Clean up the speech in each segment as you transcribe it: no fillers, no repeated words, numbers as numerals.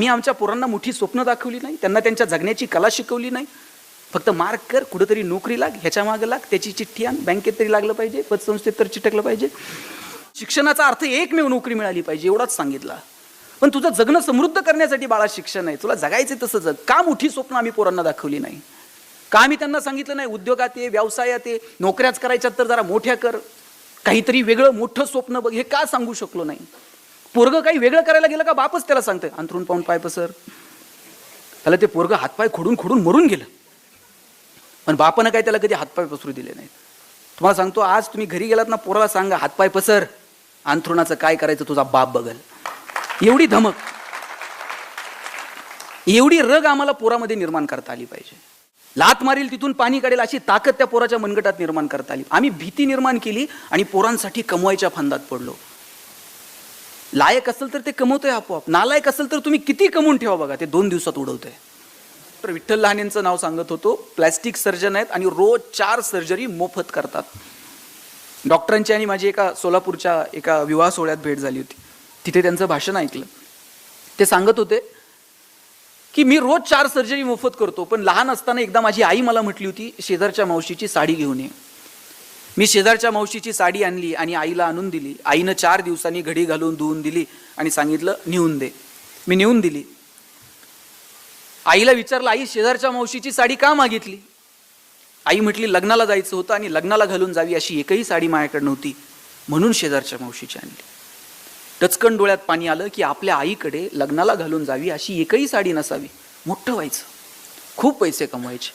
मी आमच्या पोरांना मोठी स्वप्न दाखवली नाही, त्यांना त्यांच्या जगण्याची कला शिकवली नाही. फक्त मार्क कर, कुठेतरी नोकरी लाग, ह्याच्या मागे लाग, त्याची चिठ्ठी आण, बँकेत तरी लागलं पाहिजे, पतसंस्थेत तर चिटकलं पाहिजे. शिक्षणाचा अर्थ एकमेव नोकरी मिळाली पाहिजे एवढाच सांगितला. पण तुझं जगणं समृद्ध करण्यासाठी बाळा शिक्षण आहे, तुला जगायचं तसं जग. का मोठी स्वप्न आम्ही पोरांना दाखवली नाही? का आम्ही त्यांना सांगितलं नाही उद्योगात ये, व्यवसायात ये, नोकऱ्याच करायच्यात तर जरा मोठ्या कर, काहीतरी वेगळं मोठं स्वप्न बघ, हे का सांगू शकलो नाही? पोरग काही वेगळं करायला गेलं का बापच त्याला सांगतंय अंथरून पाहून पाय पसर. त्याला ते पोरग हातपाय खोडून खोडून मरून गेलं, पण बापानं काय त्याला कधी हातपाय पसरू दिले नाहीत. तुम्हाला सांगतो, आज तुम्ही घरी गेलात ना, पोराला सांगा हातपाय पसर, अंथरुणाचं काय करायचं तुझा बाप बघल. एवढी धमक, एवढी रग आम्हाला पोरामध्ये निर्माण करता आली पाहिजे. लात मारील तिथून पाणी काढेल अशी ताकद त्या पोराच्या मनगटात निर्माण करता आली. आम्ही भीती निर्माण केली आणि पोरांसाठी कमवायच्या फंदात पडलो. लायक असेल तर ते कमवतोय आपोआप, नालायक असेल तर तुम्ही किती कमवून ठेवा बघा, ते 2 दिवसात उडवतोय. तर विठ्ठल लहानेंचं नाव सांगत होतो, प्लॅस्टिक सर्जन आहेत आणि रोज 4 सर्जरी मोफत करतात. डॉक्टरांची आणि माझी एका सोलापूरच्या एका विवाह सोहळ्यात भेट झाली होती. तिथे त्यांचं भाषण ऐकलं. ते सांगत होते की मी रोज 4 सर्जरी मोफत करतो, पण लहान असताना एकदा माझी आई मला म्हटली होती शेजारच्या मावशीची साडी घेऊन ये. मी शेजारच्या मावशीची साडी आणली आणि आईला आणून दिली. आईनं 4 दिवसांनी घडी घालून धुवून दिली आणि सांगितलं नेऊन दे. मी नेऊन दिली. आईला विचारलं, आई शेजारच्या मावशीची साडी का मागितली? आई म्हटली लग्नाला जायचं होतं आणि लग्नाला घालून जावी अशी एकही साडी माझ्याकडे नव्हती, म्हणून शेजारच्या मावशीची आणली. टचकन डोळ्यात पाणी आलं की आपल्या आईकडे लग्नाला घालून जावी अशी एकही साडी नसावी. मोठं व्हायचं, खूप पैसे कमवायचे,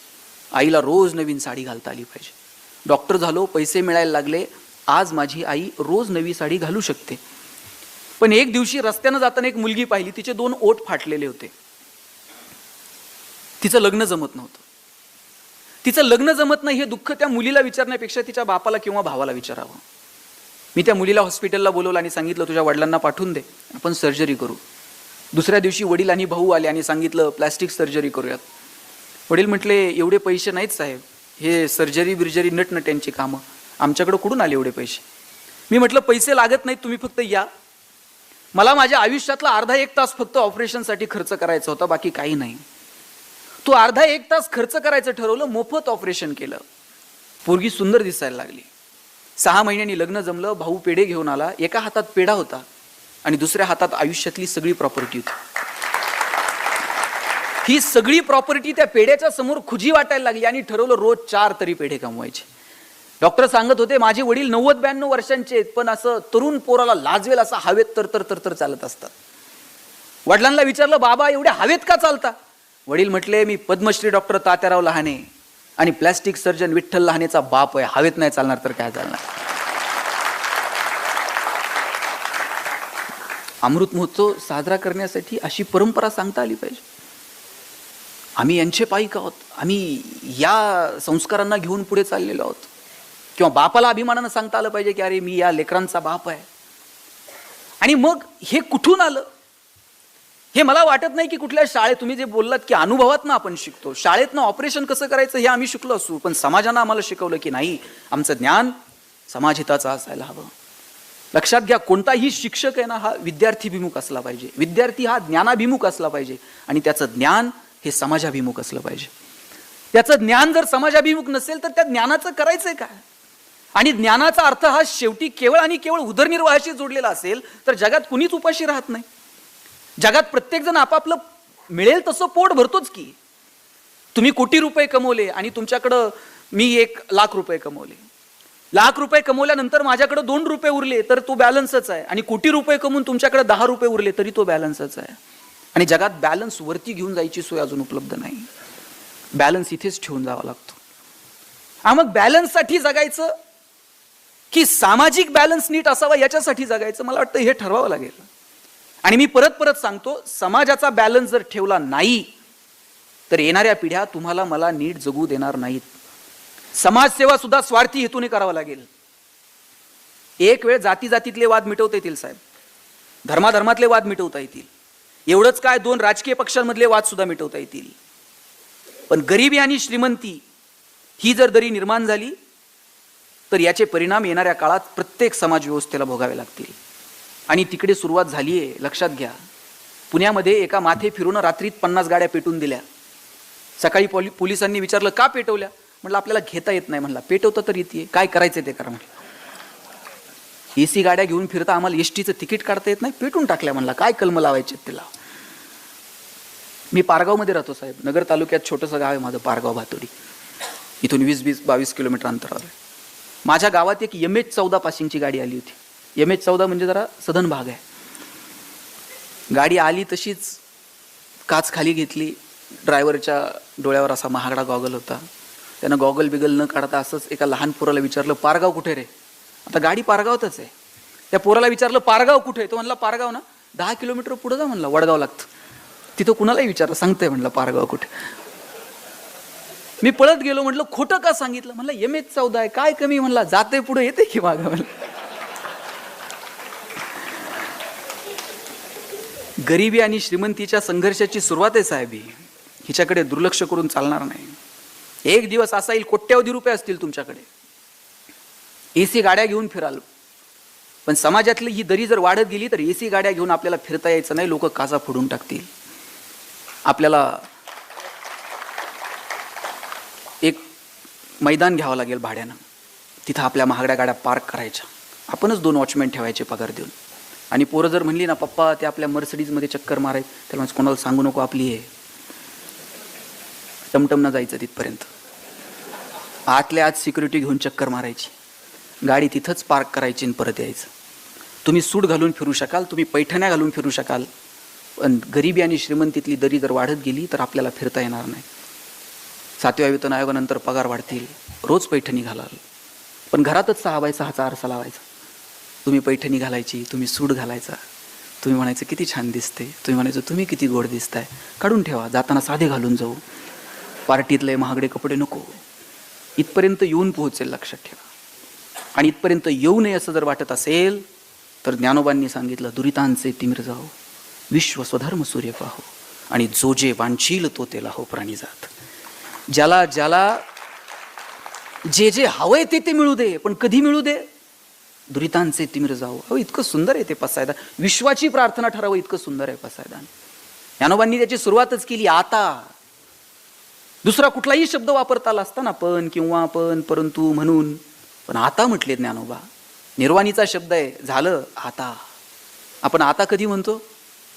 आईला रोज नवीन साडी घालता आली पाहिजे. डॉक्टर झालो, पैसे मिळायला लागले, आज माझी आई रोज नवी साडी घालू शकते. पण एक दिवशी रस्त्यानं जाताना एक मुलगी पाहिली, तिचे 2 ओठ फाटलेले होते. तिचं लग्न जमत नव्हतं. तिचं लग्न जमत नाही हे दुःख त्या मुलीला विचारण्यापेक्षा तिच्या बापाला किंवा भावाला विचारावं. मी त्या मुलीला हॉस्पिटलला बोलवलं आणि सांगितलं तुझ्या वडिलांना पाठवून दे, आपण सर्जरी करू. दुसऱ्या दिवशी वडील आणि भाऊ आले आणि सांगितलं प्लॅस्टिक सर्जरी करूयात. वडील म्हटले एवढे पैसे नाहीत साहेब, हे सर्जरी बिर्जरी नटनट्यांची कामं, आमच्याकडे कुठून आले एवढे पैसे? मी म्हटलं पैसे लागत नाहीत, तुम्ही फक्त या. मला माझ्या आयुष्यातला अर्धा 1 तास फक्त ऑपरेशनसाठी खर्च करायचा होता, बाकी काही नाही. तो अर्धा 1 तास खर्च करायचं ठरवलं, मोफत ऑपरेशन केलं. पोरगी सुंदर दिसायला लागली. 6 महिन्यांनी लग्न जमलं. भाऊ पेढे घेऊन आला. एका हातात पेढा होता आणि दुसऱ्या हातात आयुष्यातली सगळी प्रॉपर्टी होती. ही सगळी प्रॉपर्टी त्या पेढ्याच्या समोर खुजी वाटायला लागली आणि ठरवलं रोज 4 तरी पेढे कमवायचे. डॉक्टर सांगत होते माझे वडील 90-92 वर्षांचे आहेत, पण असं तरुण पोराला लाजवेल असं हवेत तर चालत असतात. वडिलांना विचारलं बाबा एवढ्या हवेत का चालता? वडील म्हटले मी पद्मश्री डॉक्टर तात्याराव लहाने आणि प्लॅस्टिक सर्जन विठ्ठल लहानेचा बाप आहे, हवेत नाही चालणार तर काय चालणार? अमृत महोत्सव साजरा करण्यासाठी अशी परंपरा सांगता आली पाहिजे. आम्ही यांचे पाईक आहोत, आम्ही या संस्कारांना घेऊन पुढे चाललेलो आहोत. किंवा बापाला अभिमानानं सांगता आलं पाहिजे की अरे मी या लेकरांचा बाप आहे. आणि मग हे कुठून आलं हे मला वाटत नाही की कुठल्या शाळेत, तुम्ही जे बोललात की अनुभवातनं आपण शिकतो, शाळेतनं ऑपरेशन कसं करायचं हे आम्ही शिकलो असू, पण समाजानं आम्हाला शिकवलं की नाही, आमचं ज्ञान समाजहिताचं असायला हवं. लक्षात घ्या, कोणताही शिक्षक आहे ना हा विद्यार्थीभिमुख असला पाहिजे, विद्यार्थी हा ज्ञानाभिमुख असला पाहिजे आणि त्याचं ज्ञान हे समाजाभिमुख असलं पाहिजे. त्याचं ज्ञान जर समाजाभिमुख नसेल तर त्या ज्ञानाचं करायचंय काय? आणि ज्ञानाचा अर्थ हा शेवटी केवळ आणि केवळ उदरनिर्वाहाशी जोडलेला असेल तर जगात कुणीच उपाशी राहत नाही. जगात प्रत्येक जण आपापलं मिळेल तसं पोट भरतोच की. तुम्ही कोटी रुपये कमवले आणि तुमच्याकडं मी 1 लाख रुपये कमवले, लाख रुपये कमवल्यानंतर माझ्याकडे 2 रुपये उरले तर तो बॅलन्सच आहे. आणि कोटी रुपये कमवून तुमच्याकडे 10 रुपये उरले तरी तो बॅलन्सच आहे. आणि जगात बॅलन्स वरती घेऊन जायची सोय अजून उपलब्ध नाही. बॅलन्स इथेच ठेवून जावा लागतो. मग बॅलन्ससाठी जगायचं की सामाजिक बॅलन्स नीट असावा याच्यासाठी जगायचं, मला वाटतं हे ठरवावं लागेल. आणि मी परत सांगतो, समाजाचा बॅलन्स जर ठेवला नाही तर येणाऱ्या पिढ्या तुम्हाला मला नीट जगू देणार नाहीत. समाजसेवा सुद्धा स्वार्थी हेतूने करावा लागेल. एक वेळ जातीतले वाद मिटवता येतील साहेब, धर्माधर्मातले वाद मिटवता येतील, एवढंच काय 2 राजकीय पक्षांमधले वाद सुद्धा मिटवता येतील. पण गरिबी आणि श्रीमंती ही जर दरी निर्माण झाली तर याचे परिणाम येणाऱ्या काळात प्रत्येक समाज व्यवस्थेला भोगावे लागतील. आणि तिकडे सुरुवात झाली आहे, लक्षात घ्या. पुण्यामध्ये एका माथे फिरून रात्रीत 50 गाड्या पेटून दिल्या. सकाळी पोलिसांनी विचारलं का पेटवल्या? म्हटलं आपल्याला घेता येत नाही. म्हणला पेटवता तर येते, काय करायचं ते करा. म्हटलं AC गाड्या घेऊन फिरता, आम्हाला एसटीचं तिकीट काढता येत नाही, पेटून टाकल्या. म्हणला काय कलम लावायचे तिला. मी पारगावमध्ये राहतो साहेब, नगर तालुक्यात छोटंसं गाव आहे माझं, पारगाव भातोडी. इथून 20-22 किलोमीटर अंतरावर आहे. माझ्या गावात एक MH-14 पासिंगची गाडी आली होती. MH-14 म्हणजे जरा सधन भाग आहे. गाडी आली तशीच काच खाली घेतली. ड्रायव्हरच्या डोळ्यावर असा महागडा गॉगल होता. त्यानं गॉगल बिगल न काढता असंच एका लहान पोराला विचारलं, पारगाव कुठे रे? आता गाडी पारगावतच आहे. त्या पोराला विचारलं पारगाव कुठे? तो म्हणला पारगाव ना 10 किलोमीटर पुढे जा. म्हणला वडगाव लागतं. तिथं कुणालाही विचारलं, सांगतंय म्हणलं पारगाव कुठे. मी पळत गेलो, म्हटलं खोटं का सांगितलं? म्हणलं MH-14 आहे, काय कमी? म्हणला जाते पुढे येते की मागं. म्हणलं गरिबी आणि श्रीमंतीच्या संघर्षाची सुरुवात आहे साहेब. हिच्याकडे दुर्लक्ष करून चालणार नाही. एक दिवस असा येईल, कोट्यवधी रुपये असतील तुमच्याकडे, AC गाड्या घेऊन फिराल, पण समाजातली ही दरी जर वाढत गेली तर AC गाड्या घेऊन आपल्याला फिरता यायचं नाही. लोक काचा फोडून टाकतील. आपल्याला एक मैदान घ्यावं लागेल भाड्यानं, तिथं आपल्या महागड्या गाड्या पार्क करायच्या. आपणच 2 वॉचमॅन ठेवायचे पगार देऊन. आणि पोरं जर म्हणली ना पप्पा ते आपल्या मर्सिडीजमध्ये चक्कर मारायचं, त्याला म्हणजे कोणाला सांगू नको आपली आहे, टमटम न जायचं तिथपर्यंत. आतल्या आत सिक्युरिटी घेऊन चक्कर मारायची, गाडी तिथंच पार्क करायची आणि परत यायचं. तुम्ही सूट घालून फिरू शकाल, तुम्ही पैठण्या घालून फिरू शकाल, पण गरिबी आणि श्रीमंतीतली दरी जर वाढत गेली तर आपल्याला फिरता येणार नाही. 7व्या वेतन आयोगानंतर पगार वाढतील, रोज पैठणी घालाल, पण घरातच 6x6चा आरसा लावायचा. तुम्ही पैठणी घालायची, तुम्ही सूट घालायचा, तुम्ही म्हणायचं किती छान दिसते, तुम्ही म्हणायचं तुम्ही किती गोड दिसताय, काढून ठेवा. जाताना साधे घालून जाऊ, पार्टीतले महागडे कपडे नको. इथपर्यंत येऊन पोहोचेल, लक्षात ठेवा. आणि इथपर्यंत येऊ नये असं जर वाटत असेल तर ज्ञानोबांनी सांगितलं, दुरितांचे तिमिर जाओ, विश्व स्वधर्म सूर्य पाहो, आणि जो जे वांछील तो तेला हो प्राणी जात. ज्याला ज्याला जे जे हवंय ते मिळू दे, पण कधी मिळू दे? दुरितांचे तिमिर जाओ. अहो इतकं सुंदर आहे ते पसायदान. विश्वाची प्रार्थना ठरावं इतकं सुंदर आहे पसायदान. ज्ञानोबांनी त्याची सुरुवातच केली आता. दुसरा कुठलाही शब्द वापरता आला असता ना, पण किंवा पण परंतु म्हणून, पण आता म्हटले ज्ञानोबा. निर्वाणीचा शब्द आहे, झालं आता. आपण आता कधी म्हणतो?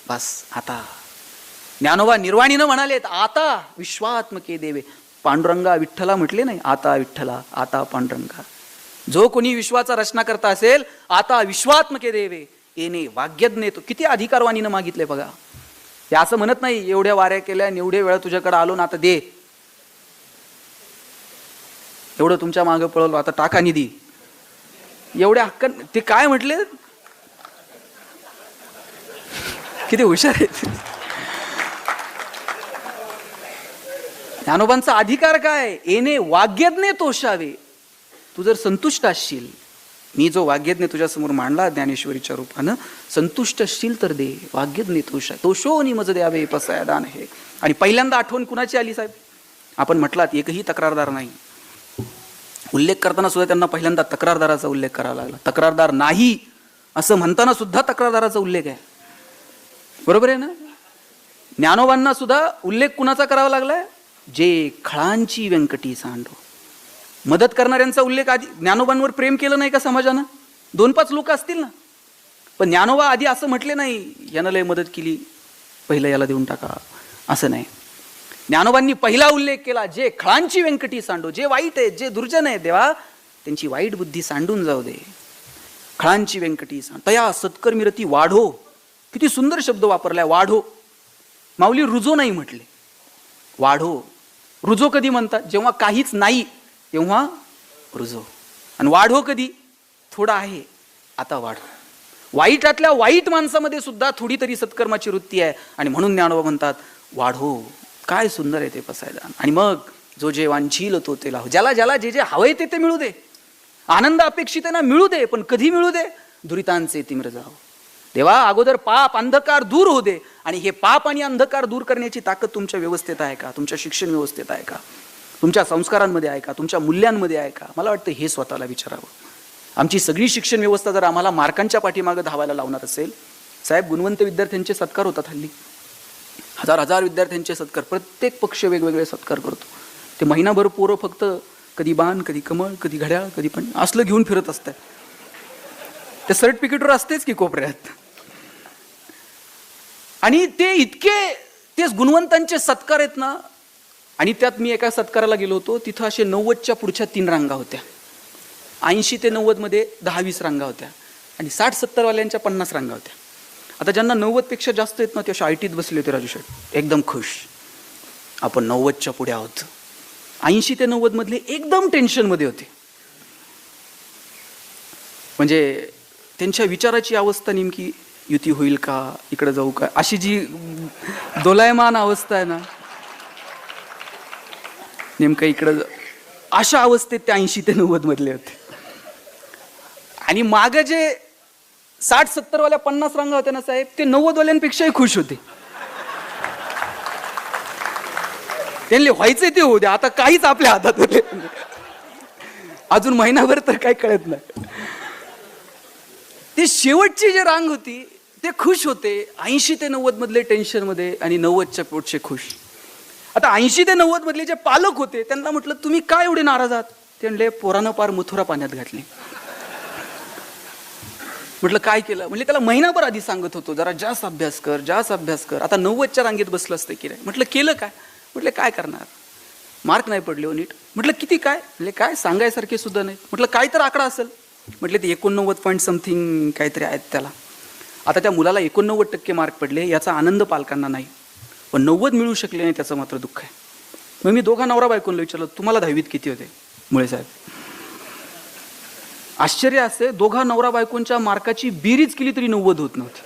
बस आता. ज्ञानोबा निर्वाणीनं म्हणालेत आता विश्वात्मके देवे. पांडुरंगा विठ्ठला म्हटले नाही, आता विठ्ठला, आता पांडुरंगा. जो कोणी विश्वाचा रचना करता असेल, आता विश्वात्मके देवे येणे वाग्यज्ञ. तो किती अधिकारवाणीनं मागितले बघा. हे असं म्हणत नाही एवढ्या वाऱ्या केल्या, एवढ्या वेळा तुझ्याकडे आलो ना, आता दे. एवढं तुमच्या मागं पळवलो, आता टाका निधी. एवढ्या हक्क ते काय म्हटले, किती हुशार आहेत. ज्ञानोबांचा अधिकार काय? येणे वाग्यज्ञ तोषावे. तू जर संतुष्ट असशील, मी जो वाग्यज्ञ तुझ्यासमोर मांडला ज्ञानेश्वरीच्या रूपानं, संतुष्ट असशील तर दे. वाग्यज्ञ तोषो निमज द्यावे पसायदान हे. आणि पहिल्यांदा आठवण कुणाची आली साहेब? आपण म्हटलात एकही तक्रारदार नाही. उल्लेख करताना सुद्धा त्यांना पहिल्यांदा तक्रारदाराचा उल्लेख करावा लागला. तक्रारदार नाही असं म्हणताना सुद्धा तक्रारदाराचा उल्लेख आहे. बरोबर आहे ना? ज्ञानोबांना सुद्धा उल्लेख कुणाचा करावा लागलाय? जे खळांची व्यंकटी सांडो. मदत करणाऱ्यांचा उल्लेख आधी. ज्ञानोबांवर प्रेम केलं नाही का समाजानं? 2-5 लोक असतील ना, पण ज्ञानोबा आधी असं म्हटले नाही यानं लय मदत केली, पहिलं याला देऊन टाका, असं नाही. ज्ञानोबांनी पहिला उल्लेख केला, जे खळांची व्यंकटी सांडो. जे वाईट आहेत, जे दुर्जन आहेत, देवा त्यांची वाईट बुद्धी सांडून जाऊ दे. खळांची व्यंकटी सांड. तया सत्कर्मीरती वाढो. किती सुंदर शब्द वापरलाय, वाढो. माऊली रुजो नाही म्हटले, वाढो. रुजो कधी म्हणतात? जेव्हा काहीच नाही तेव्हा रुजो. आणि वाढो कधी? थोडं आहे आता वाढो. वाईटातल्या वाईट माणसामध्ये सुद्धा थोडी तरी सत्कर्माची वृत्ती आहे, आणि म्हणून ज्ञानोबा म्हणतात वाढो. काय सुंदर आहे ते पसायदान. आणि मग जो जे वांछील तो ते लाहो. ज्याला ज्याला जे जे हवंय ते मिळू दे. आनंद अपेक्षित आहे ना, मिळू दे, पण कधी मिळू दे? दुरितांचे तिमिर जाओ. देवा अगोदर पाप अंधकार दूर होऊ दे. आणि हे पाप आणि अंधकार दूर करण्याची ताकद तुमच्या व्यवस्थेत आहे का? तुमच्या शिक्षण व्यवस्थेत आहे का? तुमच्या संस्कारांमध्ये आहे का? तुमच्या मूल्यांमध्ये आहे का? मला वाटतं हे स्वतःला विचारावं. आमची सगळी शिक्षण व्यवस्था जर आम्हाला मार्कांच्या पाठीमागं धावायला लावणार असेल साहेब, गुणवंत विद्यार्थ्यांचे सत्कार होतात हल्ली, हजार हजार विद्यार्थ्यांचे सत्कार, प्रत्येक पक्ष वेगवेगळे सत्कार करतो. ते महिनाभर पोरं फक्त कधी बाण, कधी कमळ, कधी घड्याळ, कधी पण असलं घेऊन फिरत असतात. ते सर्टिफिकेटवर असतेच की कोपऱ्यात. आणि ते इतके तेच गुणवंतांचे सत्कार आहेत ना. आणि त्यात मी एका सत्काराला गेलो होतो, तिथं असे 90च्या पुढच्या 3 रांगा होत्या, 80 ते 90 मध्ये 10-20 रांगा होत्या, आणि 60-70 वाल्यांच्या 50 रांगा होत्या. आता ज्यांना 90 पेक्षा जास्त आहेत ना, ते अशा ITत बसले होते राजू शेठ, एकदम खुश, आपण 90च्या पुढे आहोत. 80 ते 90 मधले एकदम टेन्शन मध्ये होते. म्हणजे त्यांच्या विचाराची अवस्था नेमकी युती होईल का, इकडे जाऊ का, अशी जी दोलायमान अवस्था आहे ना, नेमकं इकडं अशा अवस्थेत ते 80 ते 90 मधले होते. आणि मागे जे 60-70 वाल्या 50 रांगा होत्या ना साहेब, ते 90 वाल्यांपेक्षाही खुश होते. त्यांना व्हायचे ते होऊ द्या, आता काहीच आपल्या हातात होते, अजून महिनाभर तर काही कळत नाही. ते शेवटची जी रांग होती ते खुश होते, 80 ते 90 मधले टेन्शन मध्ये आणि 90च्या पोटचे खुश. आता 80 ते 90 मधले जे पालक होते त्यांना म्हटलं, तुम्ही काय एवढे नाराज आहात? ते म्हणले, पोरानं पार मथुरा पाण्यात घातली. म्हटलं काय केलं? म्हणजे त्याला महिनाभर आधी सांगत होतो, जरा जास्त अभ्यास कर, जास्त अभ्यास कर. आता 90च्या रांगेत बसलं असतं की नाही. म्हटलं केलं काय? म्हटलं काय करणार, मार्क नाही पडले हो नीट. म्हटलं किती काय? म्हणजे काय सांगायसारखे सुद्धा नाही. म्हटलं काय तर आकडा असेल. म्हटलं ते 89 पॉईंट समथिंग काहीतरी आहेत त्याला. आता त्या मुलाला 89% मार्क पडले, याचा आनंद पालकांना नाही, पण 90 मिळू शकले नाही त्याचं मात्र दुःख आहे. मग मी दोघा नवरा बायकोला विचारलं, तुम्हाला 10वीत किती होते? मुळे साहेब, आश्चर्य असे, दोघा नवरा बायकोंच्या मार्काची बेरीज केली तरी 90 होत नव्हती.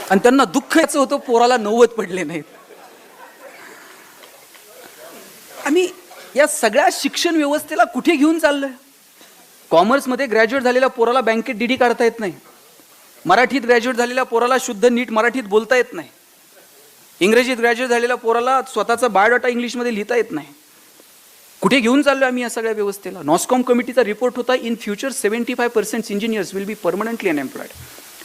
आणि त्यांना दुःख याचं होतं, पोराला 90 पडले नाहीत. आम्ही या सगळ्या शिक्षण व्यवस्थेला कुठे घेऊन चाललोय? कॉमर्समध्ये ग्रॅज्युएट झालेल्या पोराला बँकेत डीडी काढता येत नाही, मराठीत ग्रॅज्युएट झालेल्या पोराला शुद्ध नीट मराठीत बोलता येत नाही, इंग्रजीत ग्रॅज्युएट झालेल्या पोराला स्वतःचा बायोडाटा इंग्लिशमध्ये लिहिता येत नाही. कुठे घेऊन चाललोय आम्ही या सगळ्या व्यवस्थेला? नॉस्कॉम कमिटीचा रिपोर्ट होता, in future 75% engineers will be permanently unemployed,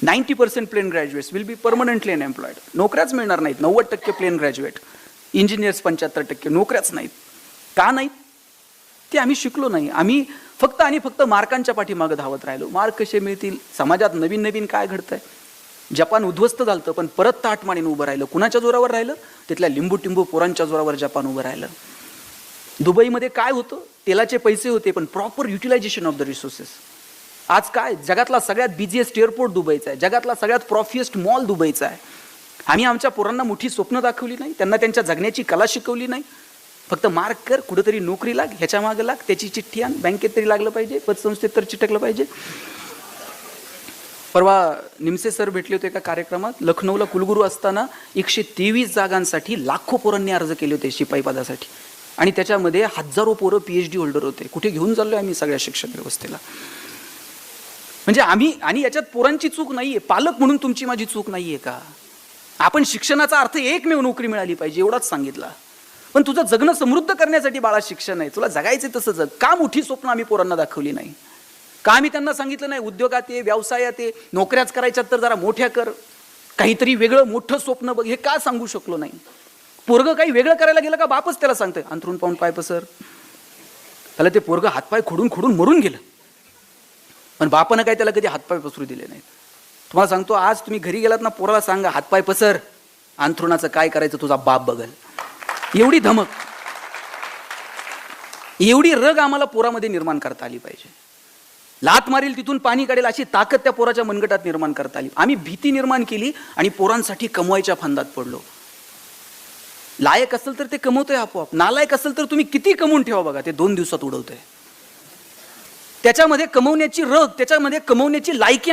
90% plain graduates will be permanently unemployed. नोकऱ्याच मिळणार नाहीत. 90% प्लेन ग्रॅज्युएट, इंजिनियर्स 75%, नोकऱ्याच नाहीत. का नाहीत? ते आम्ही शिकलो नाही. आम्ही फक्त आणि फक्त मार्कांच्या पाठीमागे धावत राहिलो. मार्क कसे मिळतील? समाजात नवीन नवीन काय घडतंय? जपान उद्ध्वस्त झालं पण परत ताटमानेने उभं राहिलं. कुणाच्या जोरावर राहिलं? तिथल्या लिंबू टिंबू पोरांच्या जोरावर जपान उभं राहिलं. दुबईमध्ये काय होतं? तेलाचे पैसे होते पण proper utilization of the resources. आज काय? जगातला सगळ्यात बिझिएस्ट एअरपोर्ट दुबईचा आहे, जगातला सगळ्यात प्रॉफिएस्ट मॉल दुबईचा आहे. आम्ही आमच्या पोरांना मोठी स्वप्न दाखवली नाही, त्यांना त्यांच्या जगण्याची कला शिकवली नाही. फक्त मार्क कर, कुठेतरी नोकरी लाग, ह्याच्या मागे लाग, त्याची चिठ्ठी आण, बँकेत तरी लागलं पाहिजे, पतसंस्थेत तर चिटकलं पाहिजे. परवा निमसे सर भेटले होते एका कार्यक्रमात. लखनौला कुलगुरू असताना 123 जागांसाठी लाखो पोरांनी अर्ज केले होते शिपाई पदासाठी, आणि त्याच्यामध्ये हजारो पोरं PhD होल्डर होते. कुठे घेऊन चाललोय आम्ही सगळ्या शिक्षण व्यवस्थेला? म्हणजे आम्ही, आणि याच्यात पोरांची चूक नाहीये, पालक म्हणून तुमची माझी चूक नाहीये का? आपण शिक्षणाचा अर्थ एकमेव नोकरी मिळाली पाहिजे एवढाच सांगितला. पण तुझं जगणं समृद्ध करण्यासाठी बाळा शिक्षण आहे, तुला जगायचं तसं जग. का मोठी स्वप्न आम्ही पोरांना दाखवली नाही? का आम्ही त्यांना सांगितलं नाही उद्योगात ये, व्यवसायात ये, नोकऱ्याच करायच्यात तर जरा मोठ्या कर, काहीतरी वेगळं मोठं स्वप्न बघ, हे का सांगू शकलो नाही? पोरगं काही वेगळं करायला गेलं का बापच त्याला सांगतोय अंथरून पाहून पाय पसर. त्याला ते पोरगं हातपाय खोडून खोडून मरून गेलं, पण बापानं काय त्याला कधी हातपाय पसरू दिले नाहीत. तुम्हाला सांगतो, आज तुम्ही घरी गेलात ना, पोराला सांगा हातपाय पसर, अंथरुणाचं काय करायचं तुझा बाप बघल. एवढी धमक, एवढी रग आम्हाला पोरामध्ये निर्माण करता आली पाहिजे. लात मारील तिथून पाणी काढेल अशी ताकद त्या पोराच्या मनगटात निर्माण करता आली. आम्ही भीती निर्माण केली आणि पोरांसाठी कमवायच्या फंदात पडलो. लायक असेल तर ते कमवतोय आपोआप, नालायक असेल तर तुम्ही किती कमवून ठेवा बघा, ते 2 दिवसात उडवतोय. त्याच्यामध्ये कमवण्याची रग, त्याच्यामध्ये कमवण्याची लायकी